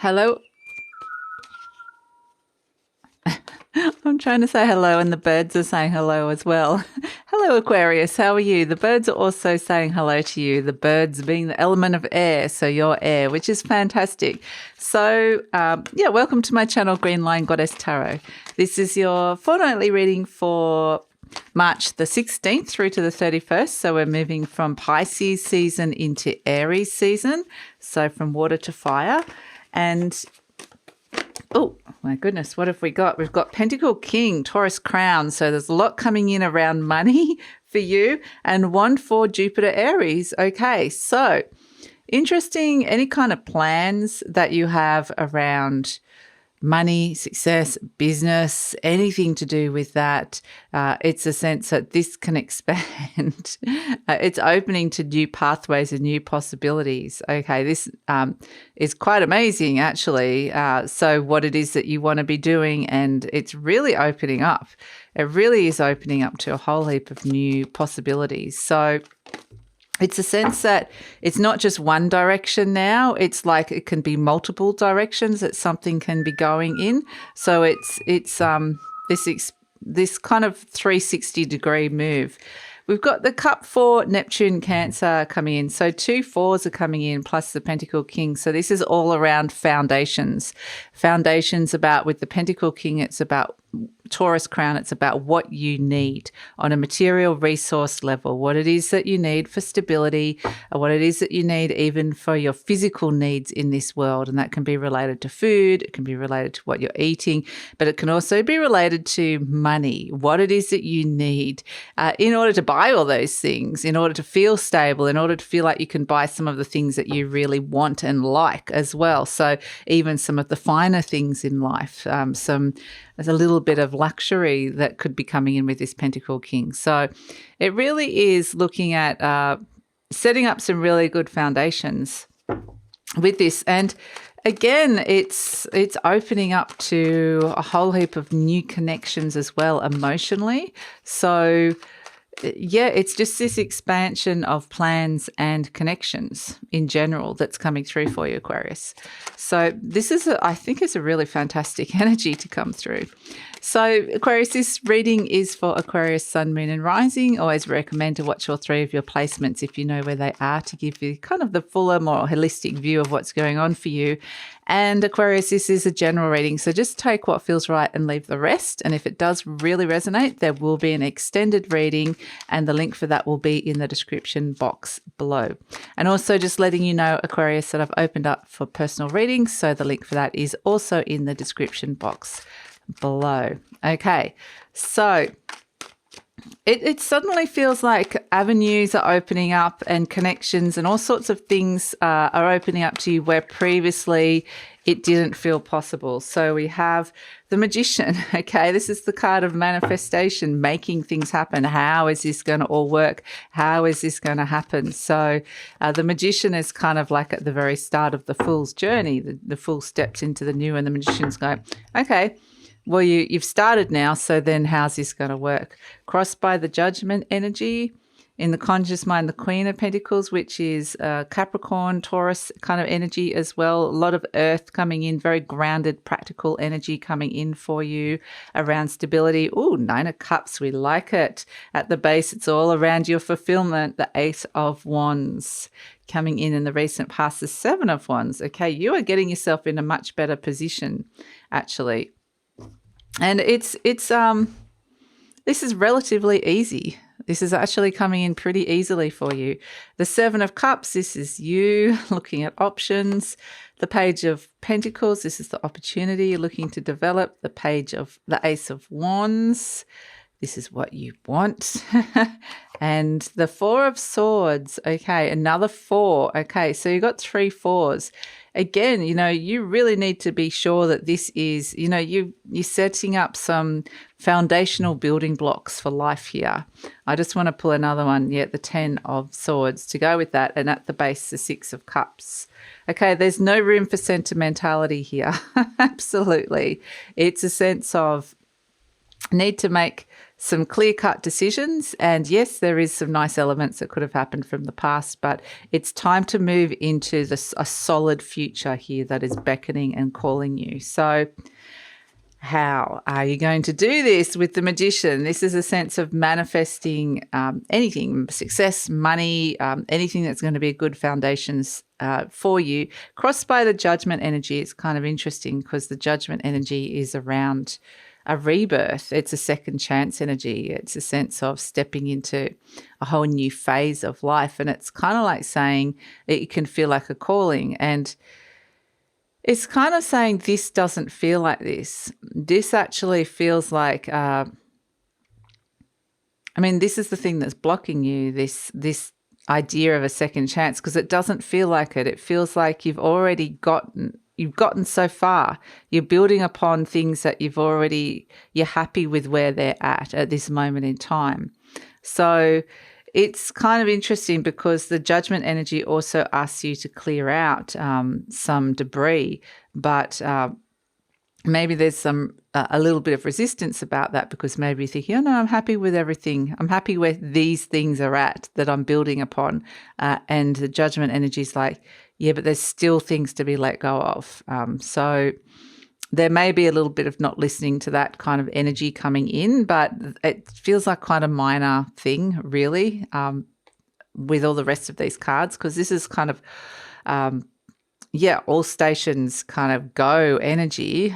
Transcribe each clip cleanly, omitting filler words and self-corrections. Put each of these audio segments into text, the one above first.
Hello. I'm trying to say hello and the birds are saying hello as well. Hello, Aquarius. How are you? The birds are also saying hello to you. The birds being the element of air, so you're air, which is fantastic. So, welcome to my channel, GreenLion Goddess Tarot. This is your fortnightly reading for March the 16th through to the 31st. So we're moving from Pisces season into Aries season. So from water to fire. And oh my goodness, what have we got? We've got Pentacle King, Taurus Crown. So there's a lot coming in around money for you, and one for Jupiter Aries. Okay, so interesting, any kind of plans that you have around money, success, business, anything to do with that. It's a sense that this can expand. It's opening to new pathways and new possibilities. Okay, this is quite amazing, actually. So what it is that you want to be doing, and it's really opening up. It really is opening up to a whole heap of new possibilities. So it's a sense that it's not just one direction now. It's like it can be multiple directions that something can be going in. So it's this kind of 360-degree move. We've got the Cup for Neptune Cancer coming in. So 2 4s are coming in plus the Pentacle King. So this is all around foundations. Foundations about, with the Pentacle King, it's about Taurus Crown, it's about what you need on a material resource level, what it is that you need for stability, what it is that you need even for your physical needs in this world. And that can be related to food, it can be related to what you're eating, but it can also be related to money, what it is that you need in order to buy all those things, in order to feel stable, in order to feel like you can buy some of the things that you really want and like as well. So even some of the finer things in life, there's a little bit of luxury that could be coming in with this Pentacle King. So it really is looking at setting up some really good foundations with this. And again, it's opening up to a whole heap of new connections as well emotionally. So yeah, it's just this expansion of plans and connections in general that's coming through for you, Aquarius. So this is, I think, is a really fantastic energy to come through. So Aquarius, this reading is for Aquarius, Sun, Moon and Rising. Always recommend to watch all 3 of your placements if you know where they are, to give you kind of the fuller, more holistic view of what's going on for you. And Aquarius, this is a general reading, so just take what feels right and leave the rest. And if it does really resonate, there will be an extended reading, and the link for that will be in the description box below. And also just letting you know, Aquarius, that I've opened up for personal readings, so the link for that is also in the description box below. Okay, so it suddenly feels like avenues are opening up and connections and all sorts of things are opening up to you where previously it didn't feel possible. So we have the Magician. Okay, this is the card of manifestation, making things happen. How is this going to all work? How is this going to happen? So the Magician is kind of like at the very start of the Fool's journey. The Fool steps into the new and the Magician's going, okay, well, you've started now, so then how's this going to work? Crossed by the Judgment energy. In the conscious mind, the Queen of Pentacles, which is Capricorn, Taurus kind of energy as well. A lot of earth coming in, very grounded, practical energy coming in for you around stability. Oh, 9 of Cups, we like it. At the base, it's all around your fulfillment. The Ace of Wands coming in the recent past, the 7 of Wands. Okay, you are getting yourself in a much better position, actually. And this is relatively easy. This is actually coming in pretty easily for you. The 7 of Cups, this is you looking at options. The Page of Pentacles, this is the opportunity you're looking to develop. The Page of the Ace of Wands, this is what you want. And the 4 of Swords, okay, another 4. Okay, so you got 3 4s. Again, you really need to be sure that this is, you're setting up some foundational building blocks for life here. I just want to pull another one, the 10 of Swords to go with that. And at the base, the 6 of Cups. Okay, there's no room for sentimentality here. Absolutely. It's a sense of need to make some clear-cut decisions. And yes, there is some nice elements that could have happened from the past, but it's time to move into a solid future here that is beckoning and calling you. So how are you going to do this with the Magician? This is a sense of manifesting anything, success, money, anything that's going to be a good foundations for you. Crossed by the Judgment energy, it's kind of interesting because the Judgment energy is around a rebirth. It's a second chance energy. It's a sense of stepping into a whole new phase of life. And it's kind of like saying that it can feel like a calling. And it's kind of saying this doesn't feel like this. This actually feels like, this is the thing that's blocking you, this idea of a second chance, because it doesn't feel like it. It feels like you've gotten so far. You're building upon things that you're happy with where they're at this moment in time. So it's kind of interesting because the Judgment energy also asks you to clear out some debris, but maybe there's a little bit of resistance about that because maybe you're thinking, oh no, I'm happy with everything. I'm happy where these things are at that I'm building upon. And the Judgment energy is like, yeah, but there's still things to be let go of. So there may be a little bit of not listening to that kind of energy coming in, but it feels like quite a minor thing, really, with all the rest of these cards, because this is kind of, all stations kind of go energy,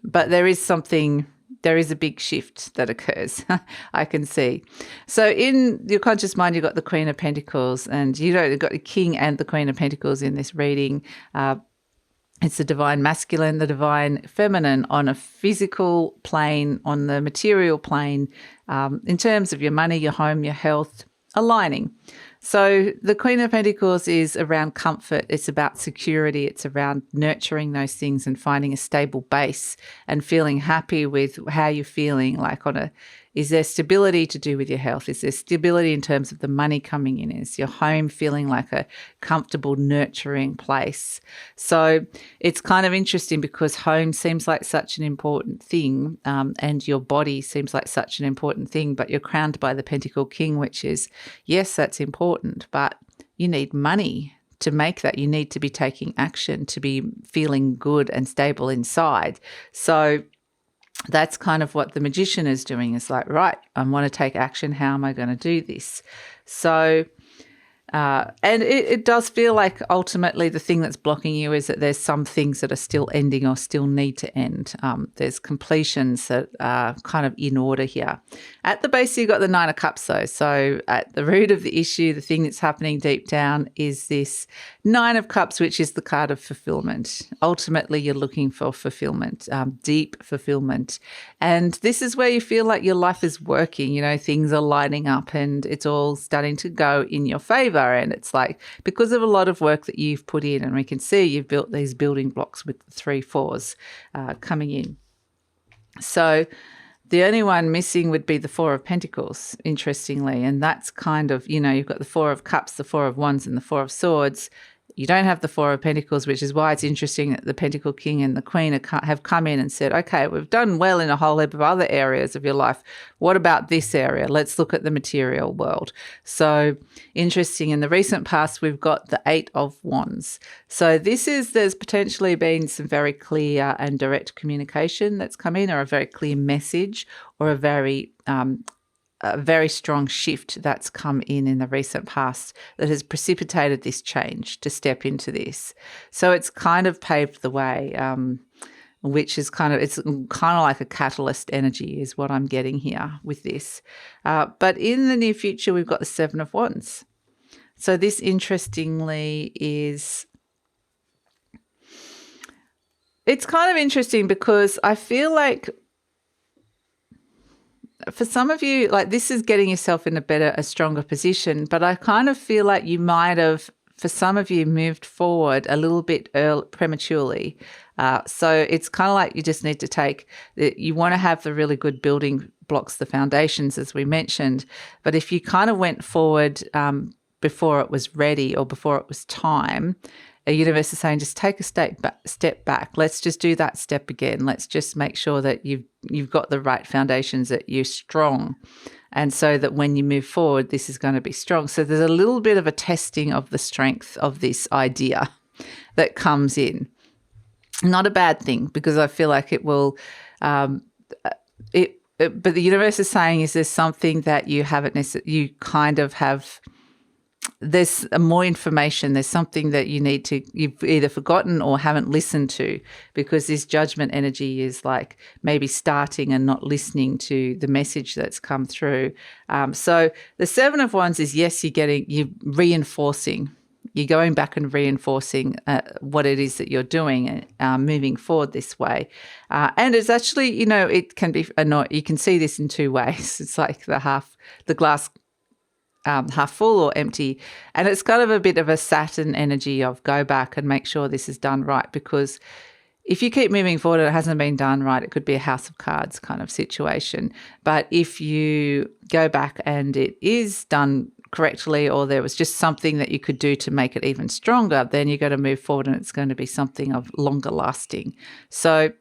but there is a big shift that occurs, I can see. So in your conscious mind, you've got the Queen of Pentacles, and you've got the King and the Queen of Pentacles in this reading. It's the divine masculine, the divine feminine on a physical plane, on the material plane, in terms of your money, your home, your health, aligning. So the Queen of Pentacles is around comfort. It's about security. It's around nurturing those things and finding a stable base and feeling happy with how you're feeling. Is there stability to do with your health? Is there stability in terms of the money coming in? Is your home feeling like a comfortable, nurturing place? So it's kind of interesting because home seems like such an important thing, and your body seems like such an important thing, but you're crowned by the Pentacle King, which is, yes, that's important, but you need money to make that. You need to be taking action to be feeling good and stable inside. So that's kind of what the Magician is doing. It's like, right, I want to take action. How am I going to do this? So, and it does feel like ultimately the thing that's blocking you is that there's some things that are still ending or still need to end. There's completions that are kind of in order here. At the base, you've got the Nine of Cups though. So at the root of the issue, the thing that's happening deep down is this Nine of Cups, which is the card of fulfillment. Ultimately, you're looking for fulfillment, deep fulfillment. And this is where you feel like your life is working, things are lining up and it's all starting to go in your favor. And it's like, because of a lot of work that you've put in, and we can see you've built these building blocks with the 3 4s coming in. So the only one missing would be the 4 of Pentacles, interestingly. And that's kind of, you've got the 4 of Cups, the 4 of Wands, and the 4 of Swords. You don't have the 4 of Pentacles, which is why it's interesting that the Pentacle King and the Queen have come in and said, okay, we've done well in a whole heap of other areas of your life. What about this area? Let's look at the material world. So interesting. In the recent past, we've got the 8 of Wands. So there's potentially been some very clear and direct communication that's come in, or a very clear message, or a very strong shift that's come in the recent past that has precipitated this change to step into this. So it's kind of paved the way, which is it's kind of like a catalyst energy is what I'm getting here with this. But in the near future, we've got the 7 of Wands. So this, interestingly, it's kind of interesting because I feel like for some of you, this is getting yourself in a stronger position, but I kind of feel like you might have, for some of you, moved forward a little bit prematurely. So it's kind of like you just need to you want to have the really good building blocks, the foundations, as we mentioned, but if you kind of went forward before it was ready or before it was time, a universe is saying, just take a step back. Let's just do that step again. Let's just make sure that you've got the right foundations, that you're strong. And so that when you move forward, this is going to be strong. So there's a little bit of a testing of the strength of this idea that comes in. Not a bad thing, because I feel like it will, but the universe is saying, is there something that you haven't necessarily, you kind of have, there's more information, there's something that you've either forgotten or haven't listened to, because this judgment energy is like maybe starting and not listening to the message that's come through. So the Seven of Wands is, yes, you're reinforcing. You're going back and reinforcing what it is that you're doing, moving forward this way. And it's actually, it can be, you can see this in two ways. It's like the glass half full or empty. And it's kind of a bit of a Saturn energy of go back and make sure this is done right, because if you keep moving forward and it hasn't been done right, it could be a House of Cards kind of situation. But if you go back and it is done correctly, or there was just something that you could do to make it even stronger, then you're going to move forward and it's going to be something of longer lasting. So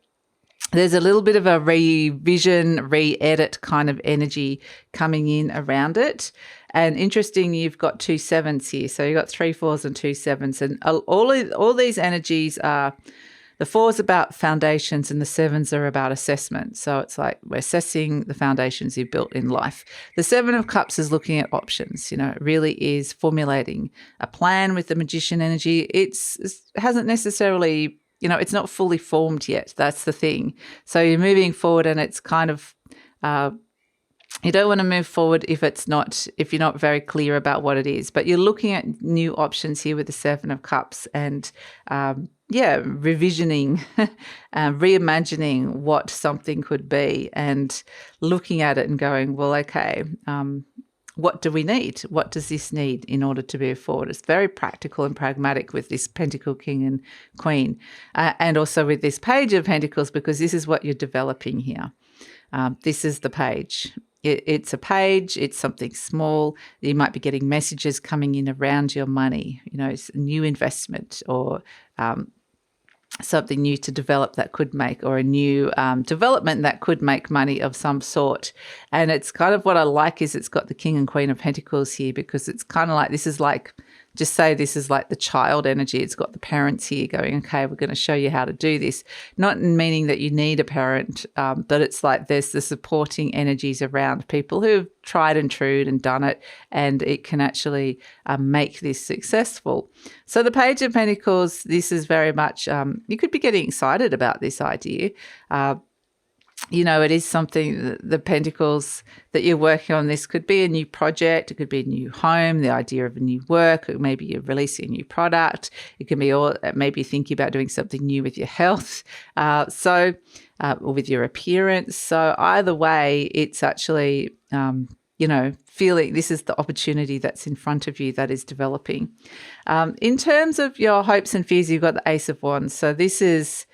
there's a little bit of a revision, re-edit kind of energy coming in around it. And interesting, you've got 2 sevens here. So you've got 3 4s and 2 sevens. And all these energies are, the 4's about foundations and the 7s are about assessment. So it's like we're assessing the foundations you've built in life. The 7 of Cups is looking at options. It really is formulating a plan with the Magician energy. It hasn't necessarily, it's not fully formed yet. That's the thing. So you're moving forward and it's kind of, you don't want to move forward if you're not very clear about what it is. But you're looking at new options here with the 7 of Cups and, revisioning, reimagining what something could be and looking at it and going, well, okay, what do we need? What does this need in order to move forward? It's very practical and pragmatic with this Pentacle King and Queen, and also with this Page of Pentacles, because this is what you're developing here. This is the page. It's a page. It's something small. You might be getting messages coming in around your money, it's a new investment or something new to develop that could make, or a new development that could make money of some sort. And it's kind of what I like is it's got the King and Queen of Pentacles here, because it's kind of like, this is like the child energy. It's got the parents here going, okay, we're going to show you how to do this. Not meaning that you need a parent, but it's like there's the supporting energies around people who've tried and true and done it, and it can actually make this successful. So the Page of Pentacles, this is very much, you could be getting excited about this idea. It is something, the Pentacles that you're working on, this could be a new project, it could be a new home, the idea of a new work, or maybe you're releasing a new product. It can be maybe thinking about doing something new with your health, or with your appearance. So either way, it's actually, feeling this is the opportunity that's in front of you that is developing. In terms of your hopes and fears, you've got the Ace of Wands. So this is,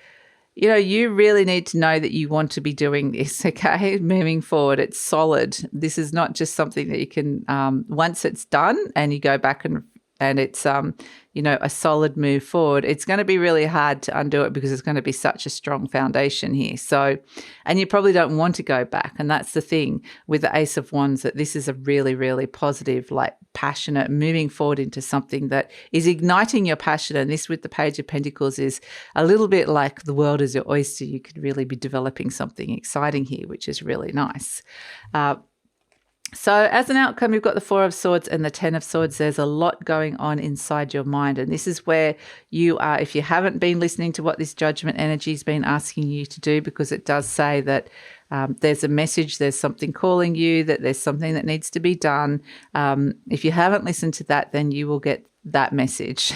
you really need to know that you want to be doing this, okay? Moving forward, it's solid. This is not just something that you can, once it's done and you go back and it's, a solid move forward, it's going to be really hard to undo it, because it's going to be such a strong foundation here. So, and you probably don't want to go back. And that's the thing with the Ace of Wands, that this is a really, really positive, like passionate, moving forward into something that is igniting your passion. And this with the Page of Pentacles is a little bit like the world is your oyster. You could really be developing something exciting here, which is really nice. So as an outcome, you've got the 4 of Swords and the 10 of Swords. There's a lot going on inside your mind. And this is where you are, if you haven't been listening to what this judgment energy has been asking you to do, because it does say that there's a message, there's something calling you, that there's something that needs to be done. If you haven't listened to that, then you will get that message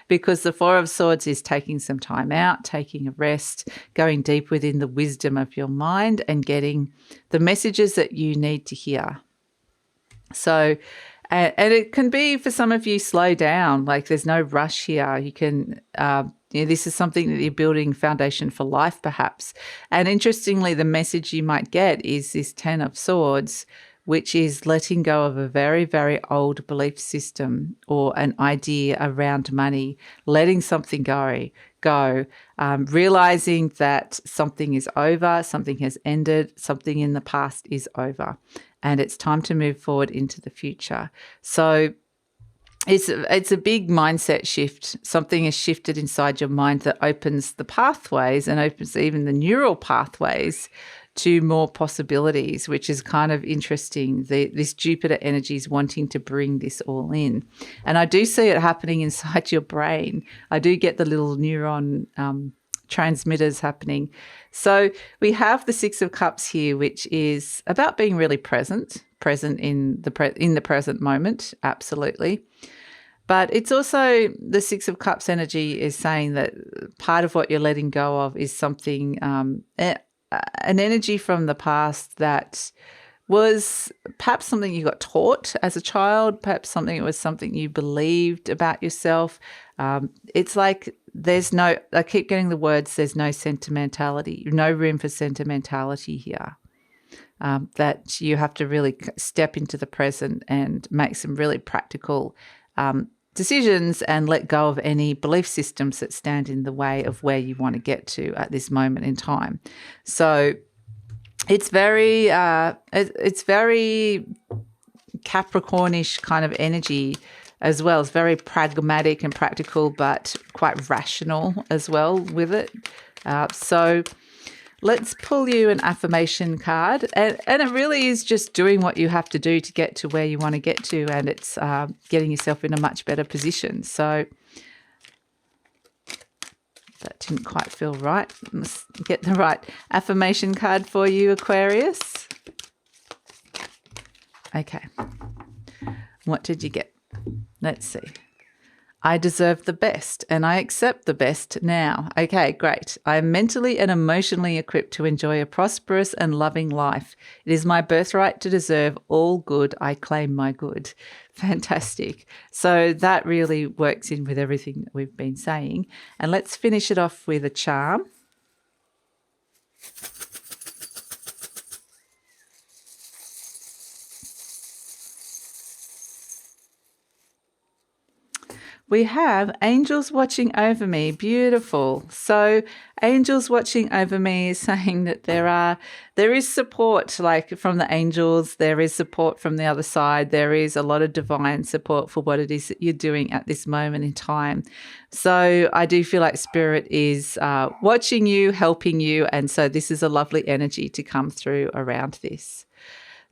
because the 4 of Swords is taking some time out, taking a rest, going deep within the wisdom of your mind and getting the messages that you need to hear. So, and it can be for some of you slow down, like there's no rush here. You can, this is something that you're building foundation for life perhaps. And interestingly, the message you might get is this 10 of Swords, which is letting go of a very, very old belief system or an idea around money, letting something go, realizing that something is over, something has ended, something in the past is over, and it's time to move forward into the future. So it's a big mindset shift. Something is shifted inside your mind that opens the pathways and opens even the neural pathways to more possibilities, which is kind of interesting. This Jupiter energy is wanting to bring this all in. And I do see it happening inside your brain. I do get the little neuron transmitters happening. So we have the Six of Cups here, which is about being really present in the present moment, absolutely. But it's also the Six of Cups energy is saying that part of what you're letting go of is something, an energy from the past that was perhaps something you got taught as a child, perhaps something that was something you believed about yourself. It's like I keep getting the words, there's no sentimentality, no room for sentimentality here. That you have to really step into the present and make some really practical decisions and let go of any belief systems that stand in the way of where you want to get to at this moment in time. So it's very Capricornish kind of energy as well. It's very pragmatic and practical, but quite rational as well with it. So let's pull you an affirmation card. And it really is just doing what you have to do to get to where you want to get to, and it's getting yourself in a much better position. So that didn't quite feel right. Let's get the right affirmation card for you, Aquarius. Okay. What did you get? Let's see. I deserve the best and I accept the best now. Okay, great. I am mentally and emotionally equipped to enjoy a prosperous and loving life. It is my birthright to deserve all good. I claim my good. Fantastic. So that really works in with everything that we've been saying. And let's finish it off with a charm. We have angels watching over me. Beautiful. So angels watching over me is saying that there is support, like from the angels. There is support from the other side. There is a lot of divine support for what it is that you're doing at this moment in time. So I do feel like Spirit is watching you, helping you. And so this is a lovely energy to come through around this.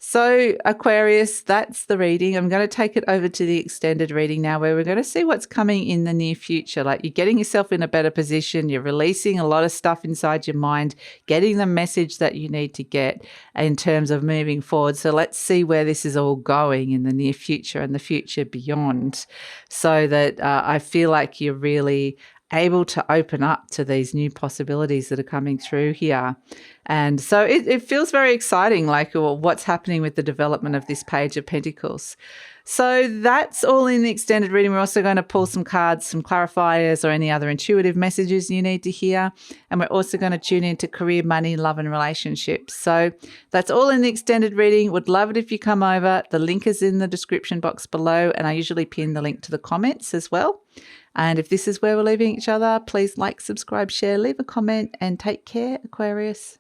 So Aquarius, that's the reading. I'm going to take it over to the extended reading now, where we're going to see what's coming in the near future. Like, you're getting yourself in a better position. You're releasing a lot of stuff inside your mind, getting the message that you need to get in terms of moving forward. So let's see where this is all going in the near future and the future beyond, so that I feel like you're really able to open up to these new possibilities that are coming through here. And so it feels very exciting, like what's happening with the development of this Page of Pentacles. So that's all in the extended reading. We're also going to pull some cards, some clarifiers or any other intuitive messages you need to hear. And we're also going to tune into career, money, love and relationships. So that's all in the extended reading. Would love it if you come over. The link is in the description box below, and I usually pin the link to the comments as well. And if this is where we're leaving each other, please like, subscribe, share, leave a comment, and take care, Aquarius.